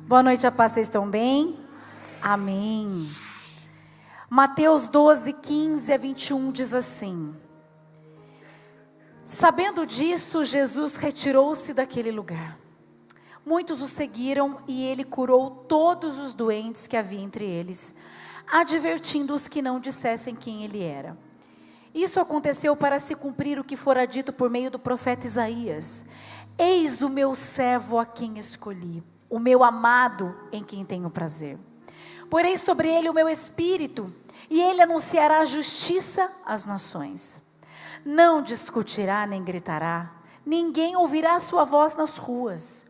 Boa noite, a paz, vocês estão bem? Amém. Mateus 12, 15 a 21 diz assim: Sabendo disso, Jesus retirou-se daquele lugar. Muitos o seguiram e ele curou todos os doentes que havia entre eles, advertindo os que não dissessem quem ele era. Isso aconteceu para se cumprir o que fora dito por meio do profeta Isaías: Eis o meu servo a quem escolhi, o meu amado em quem tenho prazer. Porei sobre ele o meu espírito, e ele anunciará justiça às nações. Não discutirá nem gritará, ninguém ouvirá a sua voz nas ruas.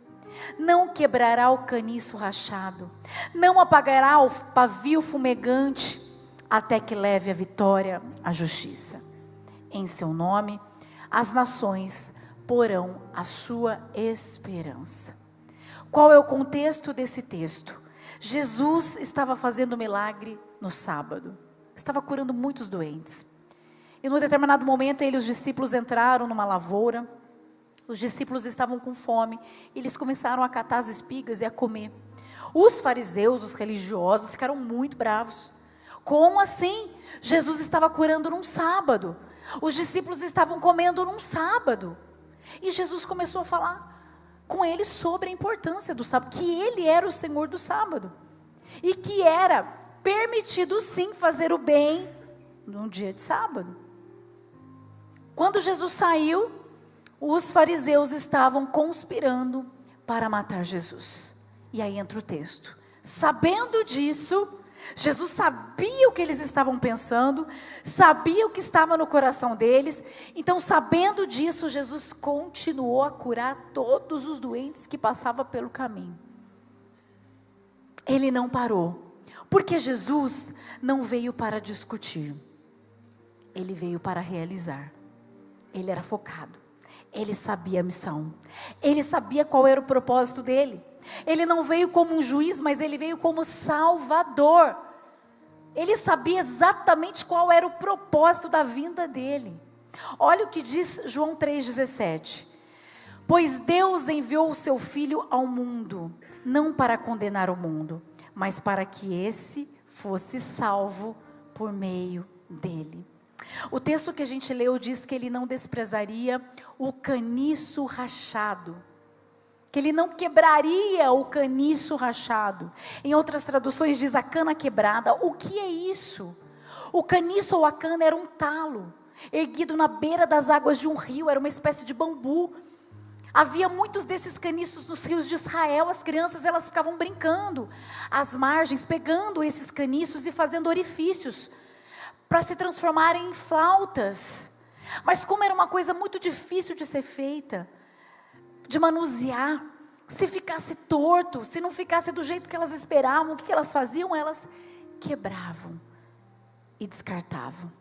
Não quebrará o caniço rachado, não apagará o pavio fumegante, até que leve a vitória à justiça. Em seu nome, as nações porão a sua esperança. Qual é o contexto desse texto? Jesus estava fazendo milagre no sábado, estava curando muitos doentes. E num determinado momento ele e os discípulos entraram numa lavoura. Os discípulos estavam com fome, e eles começaram a catar as espigas e a comer. Os fariseus, os religiosos, ficaram muito bravos. Como assim? Jesus estava curando num sábado. Os discípulos estavam comendo num sábado. E Jesus começou a falar com eles sobre a importância do sábado, que ele era o Senhor do sábado, e que era permitido sim fazer o bem num dia de sábado. Quando Jesus saiu, os fariseus estavam conspirando para matar Jesus. E aí entra o texto: sabendo disso, Jesus sabia o que eles estavam pensando, sabia o que estava no coração deles. Então, sabendo disso, Jesus continuou a curar todos os doentes que passavam pelo caminho. Ele não parou, porque Jesus não veio para discutir, ele veio para realizar. Ele era focado, ele sabia a missão, ele sabia qual era o propósito dele. Ele não veio como um juiz, mas ele veio como Salvador. Ele sabia exatamente qual era o propósito da vinda dele. Olha o que diz João 3,17. Pois Deus enviou o seu Filho ao mundo, não para condenar o mundo, mas para que esse fosse salvo por meio dele. O texto que a gente leu diz que ele não desprezaria o caniço rachado, que ele não quebraria o caniço rachado. Em outras traduções diz a cana quebrada. O que é isso? O caniço ou a cana era um talo, erguido na beira das águas de um rio, era uma espécie de bambu. Havia muitos desses caniços nos rios de Israel. As crianças, elas ficavam brincando às margens, pegando esses caniços e fazendo orifícios para se transformarem em flautas. Mas como era uma coisa muito difícil de ser feita, de manusear, se ficasse torto, se não ficasse do jeito que elas esperavam, o que elas faziam? Elas quebravam e descartavam.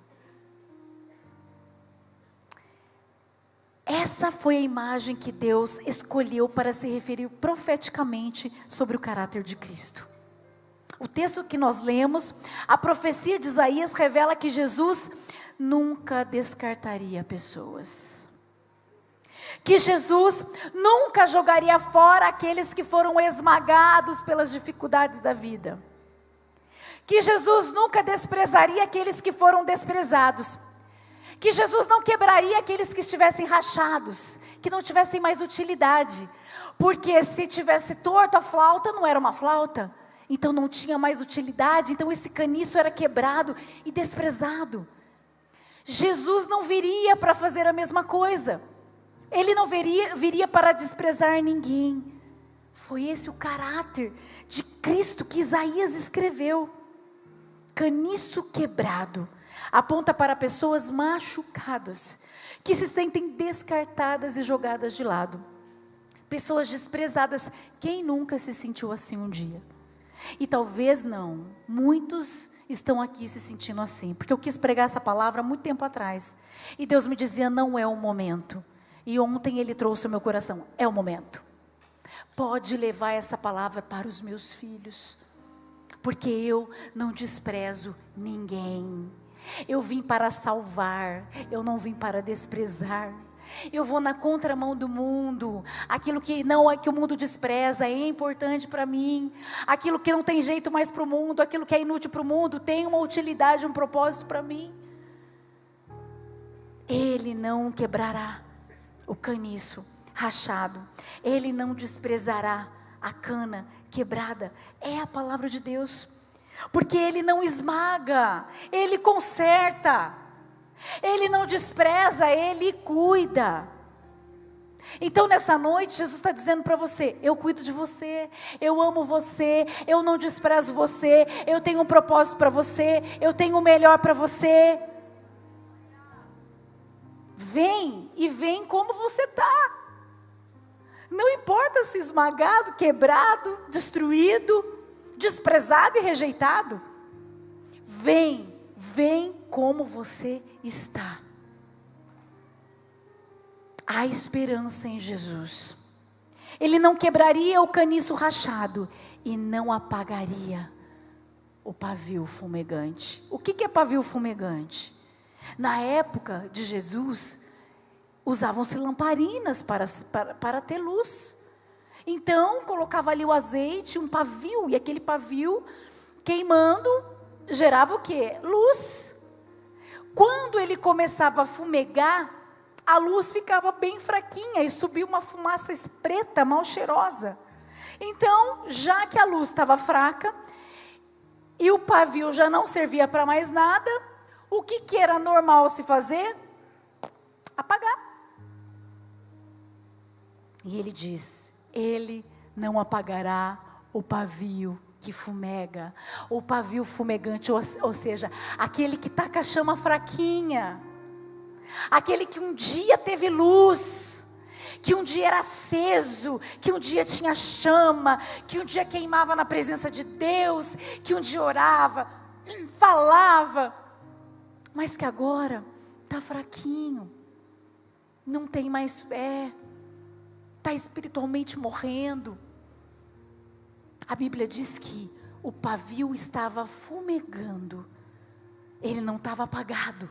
Essa foi a imagem que Deus escolheu para se referir profeticamente sobre o caráter de Cristo. O texto que nós lemos, a profecia de Isaías revela que Jesus nunca descartaria pessoas, que Jesus nunca jogaria fora aqueles que foram esmagados pelas dificuldades da vida, que Jesus nunca desprezaria aqueles que foram desprezados, que Jesus não quebraria aqueles que estivessem rachados, que não tivessem mais utilidade, porque se tivesse torto a flauta, não era uma flauta, então não tinha mais utilidade. Então esse caniço era quebrado e desprezado. Jesus não viria para fazer a mesma coisa, ele não viria para desprezar ninguém. Foi esse o caráter de Cristo que Isaías escreveu. Caniço quebrado aponta para pessoas machucadas, que se sentem descartadas e jogadas de lado, pessoas desprezadas. Quem nunca se sentiu assim um dia? E talvez não, muitos estão aqui se sentindo assim, porque eu quis pregar essa palavra há muito tempo atrás, e Deus me dizia: não é o momento. E ontem Ele trouxe ao meu coração: é o momento. Pode levar essa palavra para os meus filhos, porque eu não desprezo ninguém. Eu vim para salvar, eu não vim para desprezar. Eu vou na contramão do mundo. Aquilo que não é que o mundo despreza é importante para mim. Aquilo que não tem jeito mais para o mundo, aquilo que é inútil para o mundo, tem uma utilidade, um propósito para mim. Ele não quebrará o caniço rachado. Ele não desprezará a cana quebrada. É a palavra de Deus. Porque Ele não esmaga, Ele conserta. Ele não despreza, Ele cuida. Então nessa noite Jesus está dizendo para você: eu cuido de você, eu amo você, eu não desprezo você, eu tenho um propósito para você, eu tenho o melhor para você. Vem e vem como você está. Não importa se esmagado, quebrado, destruído, desprezado e rejeitado. Vem como você está. Há esperança em Jesus. Ele não quebraria o caniço rachado e não apagaria o pavio fumegante. O que é pavio fumegante? Na época de Jesus, usavam-se lamparinas para ter luz. Então, colocava ali o azeite, um pavio, e aquele pavio queimando gerava o quê? Luz. Quando ele começava a fumegar, a luz ficava bem fraquinha e subia uma fumaça preta, mal cheirosa. Então, já que a luz estava fraca e o pavio já não servia para mais nada, o que era normal se fazer? Apagar. E ele diz: Ele não apagará o pavio que fumega, o pavio fumegante, ou seja, aquele que está com a chama fraquinha, aquele que um dia teve luz, que um dia era aceso, que um dia tinha chama, que um dia queimava na presença de Deus, que um dia orava, falava, mas que agora está fraquinho, não tem mais fé, está espiritualmente morrendo. A Bíblia diz que o pavio estava fumegando, ele não estava apagado,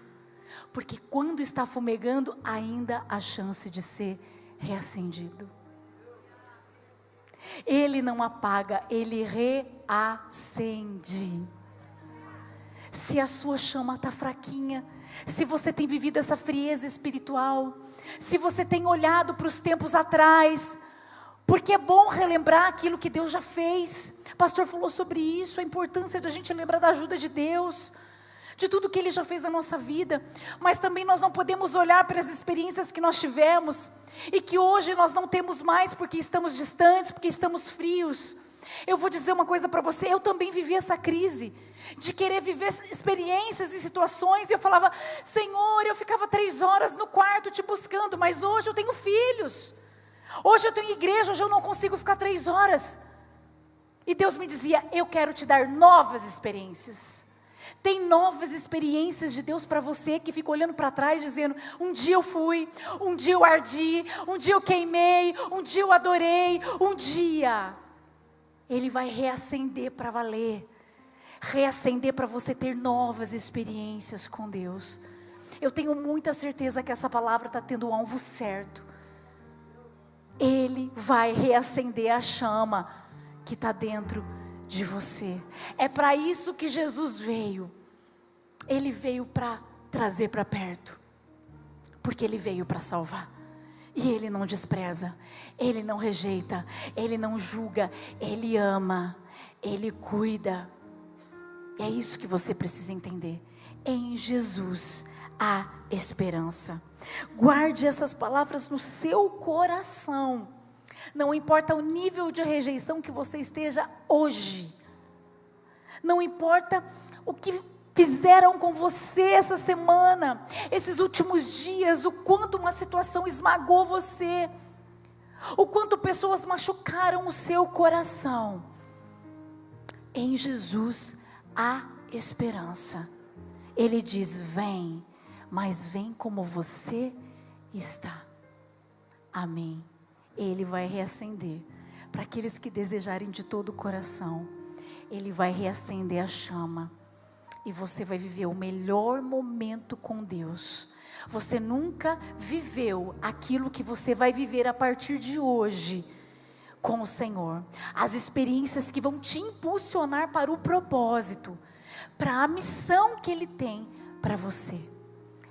porque quando está fumegando, ainda há chance de ser reacendido. Ele não apaga, ele reacende. Se a sua chama está fraquinha, se você tem vivido essa frieza espiritual, se você tem olhado para os tempos atrás, porque é bom relembrar aquilo que Deus já fez. O pastor falou sobre isso, a importância de a gente lembrar da ajuda de Deus, de tudo que Ele já fez na nossa vida. Mas também nós não podemos olhar para as experiências que nós tivemos e que hoje nós não temos mais porque estamos distantes, porque estamos frios. Eu vou dizer uma coisa para você, eu também vivi essa crise de querer viver experiências e situações, e eu falava: Senhor, eu ficava 3 horas no quarto te buscando, mas hoje eu tenho filhos, hoje eu tenho igreja, hoje eu não consigo ficar 3 horas. E Deus me dizia: eu quero te dar novas experiências. Tem novas experiências de Deus para você que fica olhando para trás dizendo: um dia eu fui, um dia eu ardi, um dia eu queimei, um dia eu adorei, um dia Ele vai reacender para valer, reacender para você ter novas experiências com Deus. Eu tenho muita certeza que essa palavra está tendo o alvo certo. Ele vai reacender a chama que está dentro de você. É para isso que Jesus veio. Ele veio para trazer para perto, porque Ele veio para salvar. E Ele não despreza, Ele não rejeita, Ele não julga, Ele ama, Ele cuida. E é isso que você precisa entender. Em Jesus há esperança. Guarde essas palavras no seu coração. Não importa o nível de rejeição que você esteja hoje. Não importa o que fizeram com você essa semana, esses últimos dias, o quanto uma situação esmagou você, o quanto pessoas machucaram o seu coração. Em Jesus há esperança. Ele diz: vem, mas vem como você está. Amém. Ele vai reacender para aqueles que desejarem de todo o coração. Ele vai reacender a chama e você vai viver o melhor momento com Deus. Você nunca viveu aquilo que você vai viver a partir de hoje com o Senhor. As experiências que vão te impulsionar para o propósito, para a missão que Ele tem para você.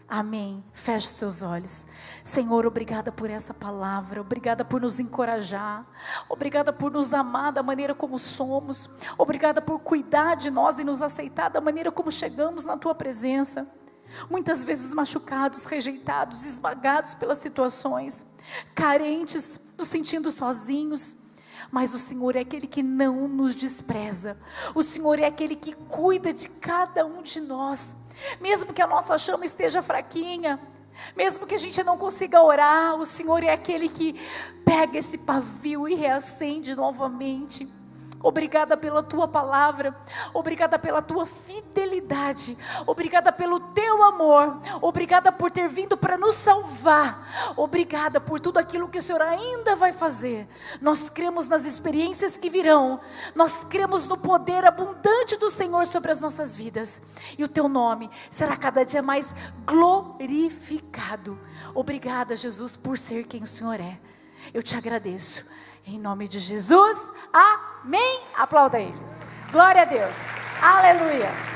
Amém. Feche seus olhos. Senhor, obrigada por essa palavra, obrigada por nos encorajar, obrigada por nos amar da maneira como somos, obrigada por cuidar de nós e nos aceitar da maneira como chegamos na Tua presença. Muitas vezes machucados, rejeitados, esmagados pelas situações, carentes, nos sentindo sozinhos, mas o Senhor é aquele que não nos despreza, o Senhor é aquele que cuida de cada um de nós, mesmo que a nossa chama esteja fraquinha, mesmo que a gente não consiga orar, o Senhor é aquele que pega esse pavio e reacende novamente. Obrigada pela Tua palavra, obrigada pela Tua fidelidade, obrigada pelo Teu amor, obrigada por ter vindo para nos salvar, obrigada por tudo aquilo que o Senhor ainda vai fazer. Nós cremos nas experiências que virão, nós cremos no poder abundante do Senhor sobre as nossas vidas, e o Teu nome será cada dia mais glorificado. Obrigada, Jesus, por ser quem o Senhor é. Eu te agradeço. Em nome de Jesus, amém. Aplauda Ele. Glória a Deus. Aleluia.